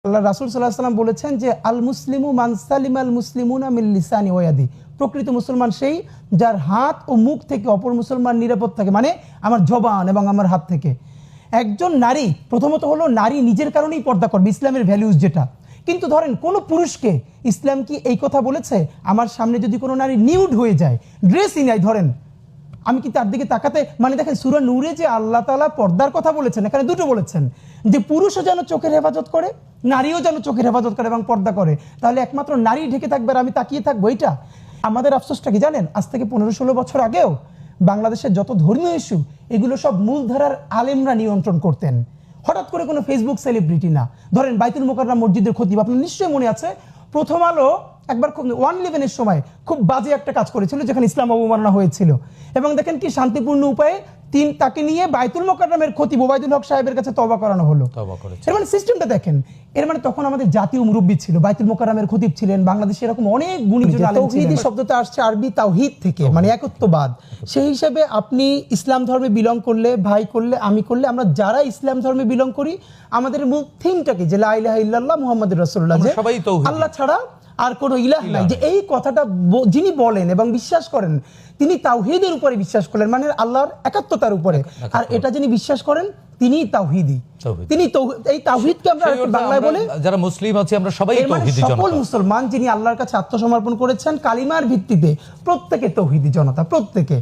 আল্লাহ রাসূল সাল্লাল্লাহু আলাইহি ওয়াসাল্লাম বলেছেন যে আল মুসলিমু মান সালিমাল মুসলিমুনা মিন লিসানি ওয়া ইয়াদি। প্রকৃত মুসলমান সেই যার হাত ও মুখ থেকে অপর মুসলমান নিরাপদ থাকে, মানে আমার জবান এবং আমার হাত থেকে। একজন নারী প্রথমত হলো নারী নিজের কারণেই পর্দা করবে, ইসলামের ভ্যালুজ যেটা। কিন্তু ধরেন কোনো পুরুষকে ইসলাম কি এই কথা বলেছে আমার সামনে যদি কোনো নারী নিউড হয়ে যায়, ড্রেসই নাই, ধরেন আমি কি তার দিকে তাকাতে, মানে দেখেন সূরা নূরে যে আল্লাহ তাআলা পর্দার কথা বলেছেন, এখানে দুটো বলেছেন যে পুরুষও যেন চোখের হেফাজত করে, নারীও যেন চোখের হেফাজত করে এবং পর্দা করে। তাহলে একমাত্র নারী ঢেকে থাকবে আর আমি তাকিয়ে থাকবো, এইটা আমাদের আফসোসটা কি জানেন? আজ থেকে 15-16 বছর আগেও বাংলাদেশের যত ধর্মীয় ইস্যু এগুলো সব মূলধারার আলেমরা নিয়ন্ত্রণ করতেন, হঠাৎ করে কোনো ফেসবুক সেলিব্রিটি না। ধরেন বাইতুল মোকাররম মসজিদের খতিব, আপনার নিশ্চয়ই মনে আছে প্রথম আলো একবার 111-এর সময় খুব বাজে একটা কাজ করেছিল যেখানে ইসলাম অবমাননা হয়েছিল, এবং দেখেন কি শান্তিপূর্ণ উপায়ে তাকে নিয়ে বাইতুল মোকাররমের খতিব ওবায়দুল হক সাহেবের কাছে তওবা করানো হলো। এর মানে সিস্টেমটা দেখেন, এর মানে তখন আমাদের জাতীয় মুরব্বী ছিল, বাইতুল মোকাররমের খতিব ছিলেন, বাংলাদেশে এরকম অনেক গুণীজন আলেম ছিলেন। তাওহীদ শব্দটা আসছে আরবি তাওহীদ থেকে, মানে একত্ববাদ। সেই হিসেবে আপনি ইসলাম ধর্মে বিলং করলে, ভাই করলে, আমি করলে, আমরা যারা ইসলাম ধর্মে বিলং করি আমাদের মূল থিমটা কি, যে লা ইলাহা ইল্লাল্লাহ মুহাম্মাদুর রাসূলুল্লাহ, যে আল্লাহ ছাড়া আর কোনো ইলাহ নাই, যে এই কথাটা যিনি বলেন এবং বিশ্বাস করেন তিনি তাওহীদের উপরে বিশ্বাস করলেন, মানে আল্লাহর একাত্মতার উপরে। আর এটা যিনি বিশ্বাস করেন তিনি তাওহীদি, তিনি এই তাওহীদকে আমরা বাংলায় বলে যারা মুসলিম আছি আমরা সবাই তাওহীদি জনতা। সকল মুসলমান যিনি আল্লাহর কাছে আত্মসমর্পণ করেছেন কালিমার ভিত্তিতে, প্রত্যেকে তাওহীদি জনতা, প্রত্যেকে।